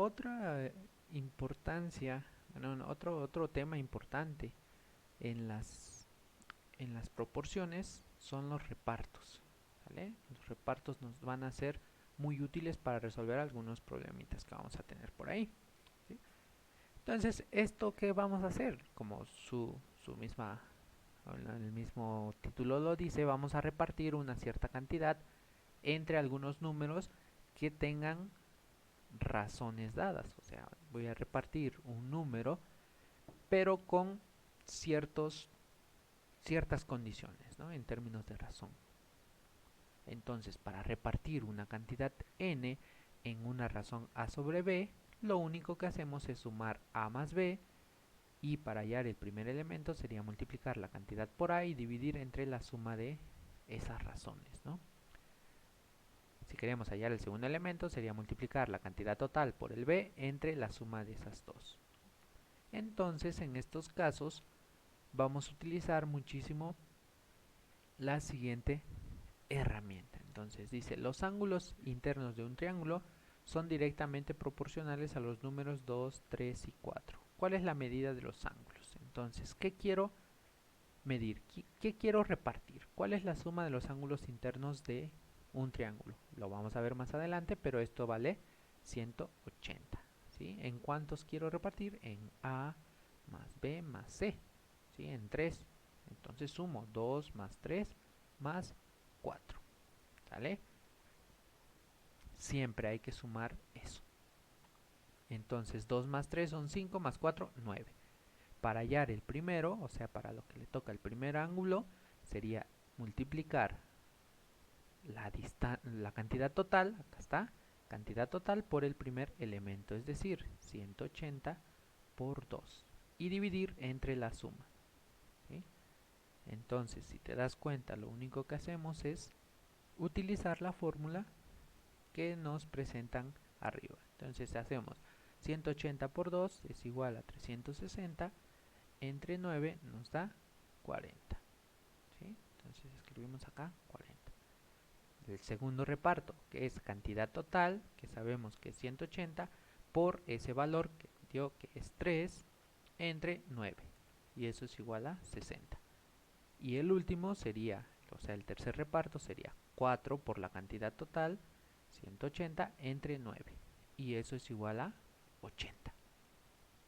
otra importancia, bueno, otro tema importante en las proporciones son los repartos, ¿vale? Los repartos nos van a ser muy útiles para resolver algunos problemitas que vamos a tener por ahí, ¿sí? Entonces, ¿esto qué vamos a hacer? Como su misma, el mismo título lo dice, vamos a repartir una cierta cantidad entre algunos números que tengan razones dadas. O sea, voy a repartir un número, pero con ciertas condiciones, ¿no? En términos de razón. Entonces, para repartir una cantidad n en una razón a sobre b, lo único que hacemos es sumar a más b, y para hallar el primer elemento sería multiplicar la cantidad por a y dividir entre la suma de esas razones, ¿no? Si queremos hallar el segundo elemento sería multiplicar la cantidad total por el b entre la suma de esas dos. Entonces, en estos casos vamos a utilizar muchísimo la siguiente herramienta. Entonces dice, los ángulos internos de un triángulo son directamente proporcionales a los números 2, 3 y 4. ¿Cuál es la medida de los ángulos? Entonces, ¿qué quiero medir? ¿Qué quiero repartir? ¿Cuál es la suma de los ángulos internos de un triángulo? Lo vamos a ver más adelante, pero esto vale 180. ¿Sí? ¿En cuántos quiero repartir? En A más B más C. ¿Sí? En 3. Entonces sumo 2 más 3 más 4. ¿Sale? Siempre hay que sumar eso. Entonces 2 más 3 son 5 más 4, 9. Para hallar el primero, o sea, para lo que le toca el primer ángulo, sería multiplicar la cantidad total, acá está, cantidad total por el primer elemento, es decir, 180 por 2, y dividir entre la suma, ¿sí? Entonces, si te das cuenta, lo único que hacemos es utilizar la fórmula que nos presentan arriba. Entonces hacemos 180 por 2 es igual a 360, entre 9 nos da 40. ¿Sí? Entonces escribimos acá 40. El segundo reparto, que es cantidad total, que sabemos que es 180, por ese valor que dio, que es 3, entre 9. Y eso es igual a 60. Y el último sería, o sea, el tercer reparto sería 4 por la cantidad total, 180 entre 9. Y eso es igual a 80.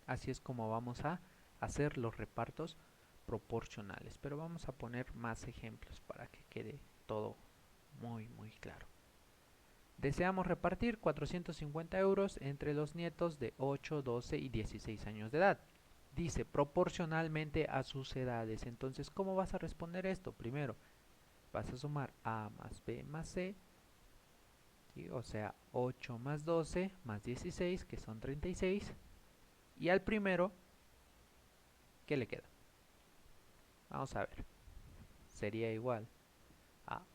Así es como vamos a hacer los repartos proporcionales. Pero vamos a poner más ejemplos para que quede todo muy claro. Deseamos repartir 450 euros entre los nietos de 8, 12 y 16 años de edad. Dice proporcionalmente a sus edades. Entonces, ¿cómo vas a responder esto? Primero, vas a sumar A más B más C, ¿sí? O sea, 8 más 12 más 16, que son 36. Y al primero, ¿qué le queda? Vamos a ver. Sería igual a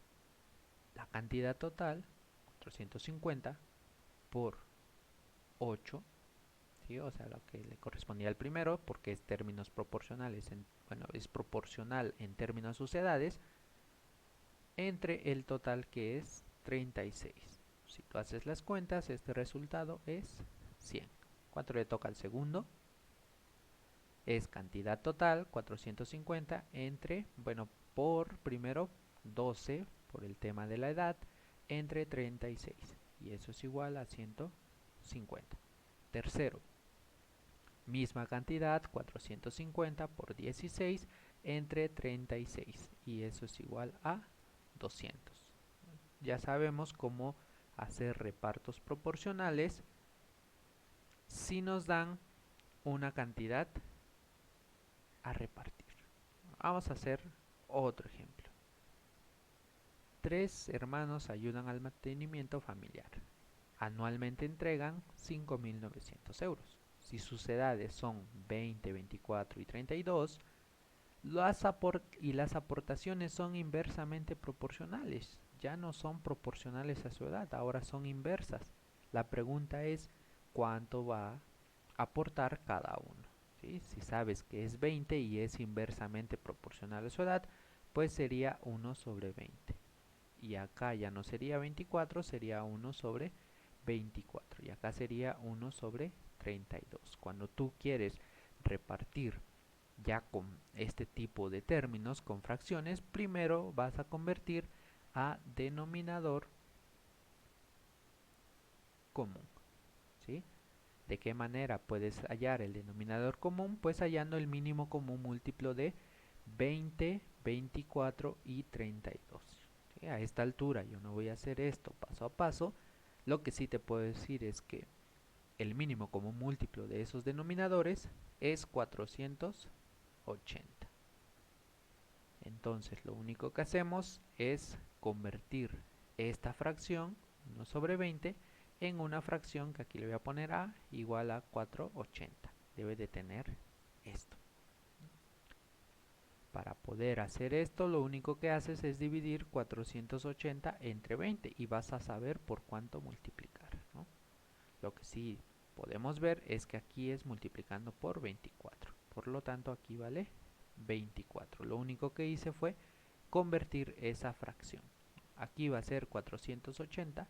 la cantidad total, 450, por 8, ¿sí? O sea, lo que le correspondía al primero, porque es términos proporcionales, bueno, es proporcional en términos de sus edades, entre el total que es 36. Si tú haces las cuentas, este resultado es 100. ¿Cuánto le toca al segundo? Es cantidad total, 450, entre, bueno, por primero 12, por el tema de la edad, entre 36. Y eso es igual a 150. Tercero, misma cantidad, 450 por 16 entre 36. Y eso es igual a 200. Ya sabemos cómo hacer repartos proporcionales si nos dan una cantidad a repartir. Vamos a hacer otro ejemplo. 3 hermanos ayudan al mantenimiento familiar. Anualmente entregan 5.900 euros. Si sus edades son 20, 24 y 32, las aportaciones son inversamente proporcionales. Ya no son proporcionales a su edad, ahora son inversas. La pregunta es, ¿cuánto va a aportar cada uno? ¿Sí? Si sabes que es 20 y es inversamente proporcional a su edad, pues sería 1 sobre 20. Y acá ya no sería 24, sería 1 sobre 24. Y acá sería 1 sobre 32. Cuando tú quieres repartir ya con este tipo de términos, con fracciones, primero vas a convertir a denominador común, ¿sí? ¿De qué manera puedes hallar el denominador común? Pues hallando el mínimo común múltiplo de 20, 24 y 32. ¿Sí? A esta altura yo no voy a hacer esto paso a paso. Lo que sí te puedo decir es que el mínimo común múltiplo de esos denominadores es 480. Entonces lo único que hacemos es convertir esta fracción, 1 sobre 20, en una fracción que aquí le voy a poner a igual a 480. Debe de tener esto. Para poder hacer esto, lo único que haces es dividir 480 entre 20 y vas a saber por cuánto multiplicar, ¿no? Lo que sí podemos ver es que aquí es multiplicando por 24. Por lo tanto, aquí vale 24. Lo único que hice fue convertir esa fracción. Aquí va a ser 480.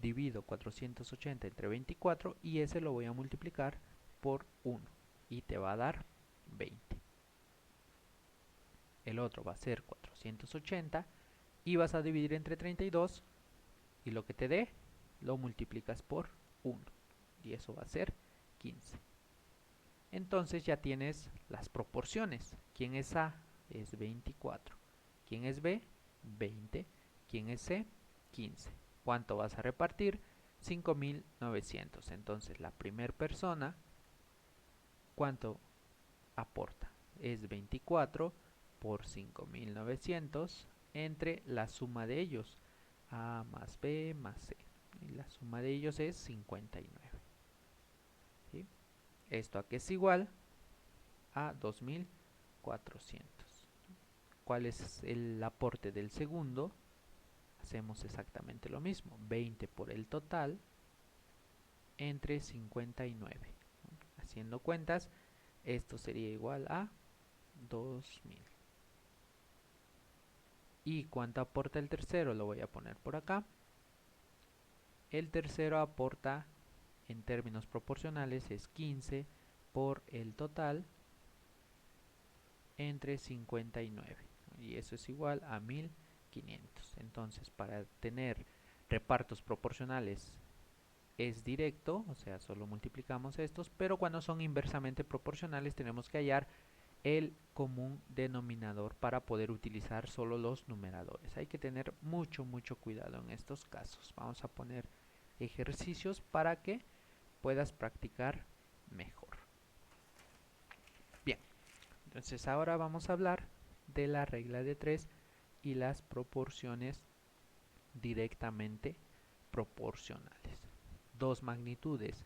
Divido 480 entre 24 y ese lo voy a multiplicar por 1 y te va a dar 20. El otro va a ser 480 y vas a dividir entre 32 y lo que te dé lo multiplicas por 1 y eso va a ser 15. Entonces ya tienes las proporciones. ¿Quién es A? Es 24. ¿Quién es B? 20. ¿Quién es C? 15. ¿Cuánto vas a repartir? 5.900. Entonces la primera persona, ¿cuánto aporta? Es 24 por 5.900 entre la suma de ellos. A más B más C. Y la suma de ellos es 59. ¿Sí? ¿Esto a qué es igual? A 2.400. ¿Cuál es el aporte del segundo? Hacemos exactamente lo mismo. 20 por el total entre 59. Haciendo cuentas, esto sería igual a 2.000. ¿Y cuánto aporta el tercero? Lo voy a poner por acá. El tercero aporta en términos proporcionales es 15 por el total entre 59. Y eso es igual a 1.500. Entonces, para tener repartos proporcionales es directo, o sea, solo multiplicamos estos, pero cuando son inversamente proporcionales tenemos que hallar el común denominador para poder utilizar solo los numeradores. Hay que tener mucho cuidado en estos casos. Vamos a poner ejercicios para que puedas practicar mejor. Bien, entonces ahora vamos a hablar de la regla de 3 y las proporciones directamente proporcionales. Dos magnitudes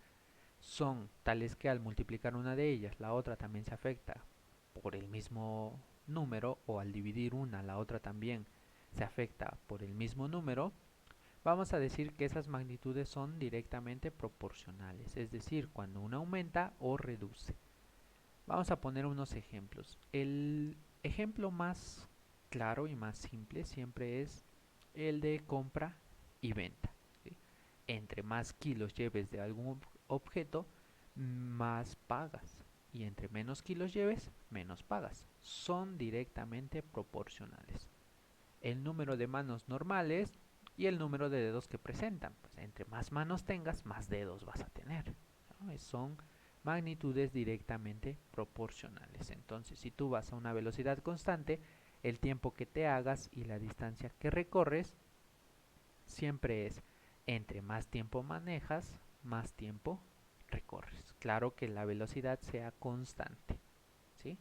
son tales que al multiplicar una de ellas, la otra también se afecta por el mismo número, o al dividir una, la otra también se afecta por el mismo número, vamos a decir que esas magnitudes son directamente proporcionales, es decir, cuando una aumenta o reduce. Vamos a poner unos ejemplos. El ejemplo más claro y más simple siempre es el de compra y venta. ¿Sí? Entre más kilos lleves de algún objeto, más pagas. Y entre menos kilos lleves, menos pagas. Son directamente proporcionales. El número de manos normales y el número de dedos que presentan. Pues entre más manos tengas, más dedos vas a tener, ¿no? Son magnitudes directamente proporcionales. Entonces, si tú vas a una velocidad constante, el tiempo que te hagas y la distancia que recorres siempre es entre más tiempo manejas, más tiempo recorres. Claro que la velocidad sea constante, ¿sí?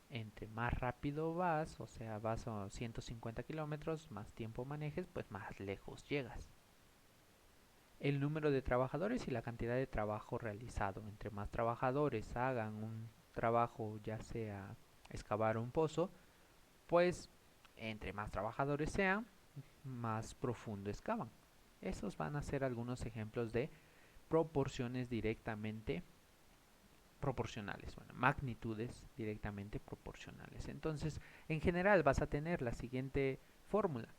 Entre más rápido vas, o sea, vas a 150 kilómetros, más tiempo manejes, pues más lejos llegas. El número de trabajadores y la cantidad de trabajo realizado. Entre más trabajadores hagan un trabajo, ya sea excavar un pozo, pues entre más trabajadores sean, más profundo excavan. Esos van a ser algunos ejemplos de proporciones directamente proporcionales, bueno, magnitudes directamente proporcionales. Entonces, en general vas a tener la siguiente fórmula.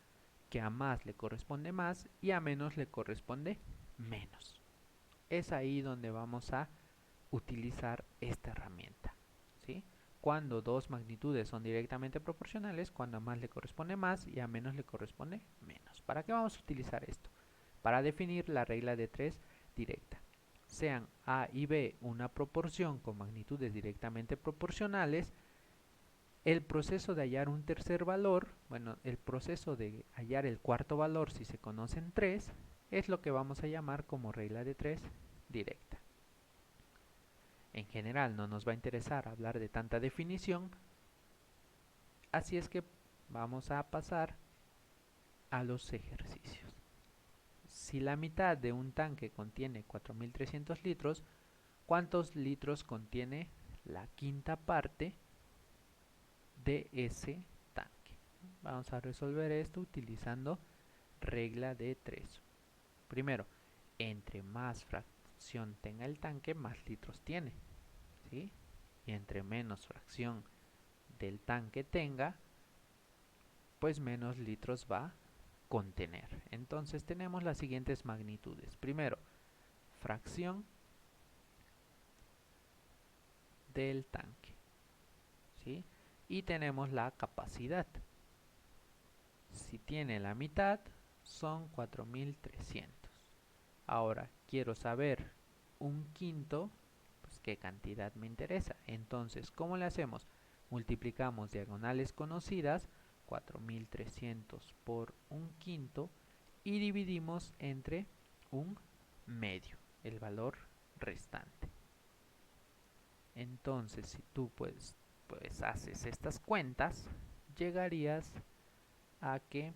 que a más le corresponde más y a menos le corresponde menos. Es ahí donde vamos a utilizar esta herramienta, ¿sí? Cuando dos magnitudes son directamente proporcionales, cuando a más le corresponde más y a menos le corresponde menos. ¿Para qué vamos a utilizar esto? Para definir la regla de 3 directa. Sean A y B una proporción con magnitudes directamente proporcionales, el proceso de hallar un tercer valor, bueno, el proceso de hallar el cuarto valor si se conocen 3, es lo que vamos a llamar como regla de 3 directa. En general no nos va a interesar hablar de tanta definición, así es que vamos a pasar a los ejercicios. Si la mitad de un tanque contiene 4.300 litros, ¿cuántos litros contiene la quinta parte de ese tanque? Vamos a resolver esto utilizando regla de 3. Primero, entre más fracción tenga el tanque, más litros tiene, ¿sí? Y entre menos fracción del tanque tenga, pues menos litros va a contener. Entonces tenemos las siguientes magnitudes. Primero, fracción del tanque, ¿sí? Y tenemos la capacidad. Si tiene la mitad, son 4.300. Ahora, quiero saber un quinto, pues qué cantidad me interesa. Entonces, ¿cómo le hacemos? Multiplicamos diagonales conocidas, 4.300 por un quinto, y dividimos entre un medio, el valor restante. Entonces, si tú pues haces estas cuentas, llegarías a que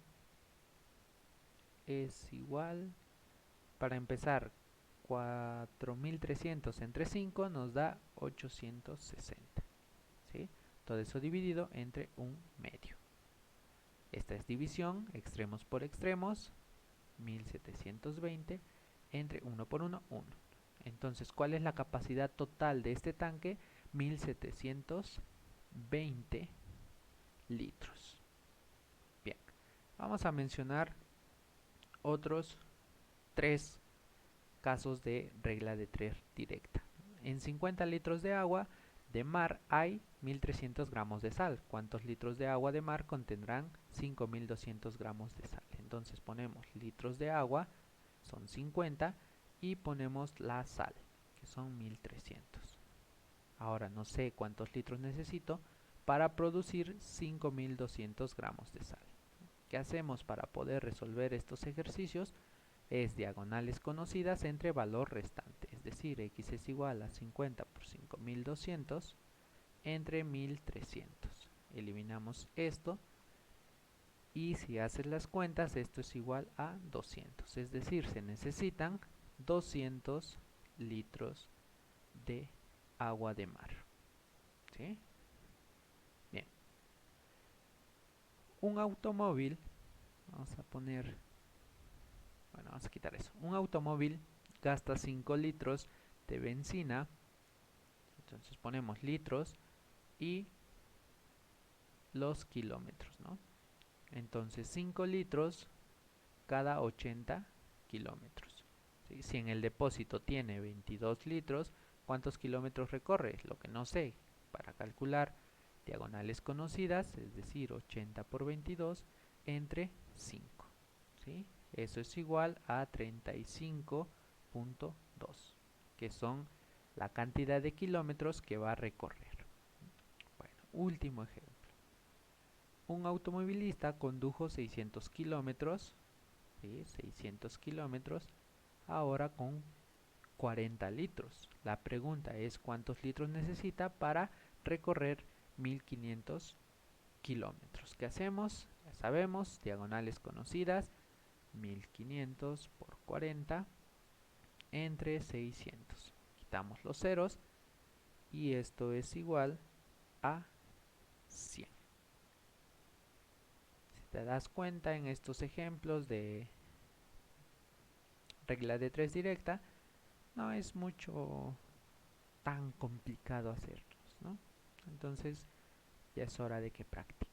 es igual, para empezar, 4.300 entre 5 nos da 860, ¿sí? Todo eso dividido entre un medio. Esta es división, extremos por extremos, 1720 entre 1 por 1, 1. Entonces, ¿cuál es la capacidad total de este tanque? 1720 litros. Bien, vamos a mencionar otros 3 casos de regla de 3 directa. En 50 litros de agua de mar hay 1.300 gramos de sal. ¿Cuántos litros de agua de mar contendrán 5.200 gramos de sal? Entonces ponemos litros de agua, son 50, y ponemos la sal, que son 1.300. Ahora no sé cuántos litros necesito para producir 5.200 gramos de sal. ¿Qué hacemos para poder resolver estos ejercicios? Es diagonales conocidas entre valor restante, es decir, x es igual a 50 por 5.200 entre 1.300. Eliminamos esto y si haces las cuentas, esto es igual a 200, es decir, se necesitan 200 litros de agua de mar, ¿sí? Bien. Un automóvil, vamos a poner, bueno, vamos a quitar eso. Un automóvil gasta 5 litros de benzina, entonces ponemos litros y los kilómetros, ¿no? Entonces 5 litros cada 80 kilómetros. ¿Sí? Si en el depósito tiene 22 litros, ¿cuántos kilómetros recorre? Lo que no sé. Para calcular diagonales conocidas, es decir, 80 por 22 entre 5. ¿Sí? Eso es igual a 35.2, que son la cantidad de kilómetros que va a recorrer. Bueno, último ejemplo. Un automovilista condujo 600 kilómetros, ¿sí? 600 kilómetros, ahora con 40 litros. La pregunta es cuántos litros necesita para recorrer 1.500 kilómetros. ¿Qué hacemos? Ya sabemos, diagonales conocidas, 1.500 por 40 entre 600. Quitamos los ceros y esto es igual a 100. Si te das cuenta en estos ejemplos de regla de 3 directa, no es mucho tan complicado hacerlos, ¿no? Entonces ya es hora de que practiques.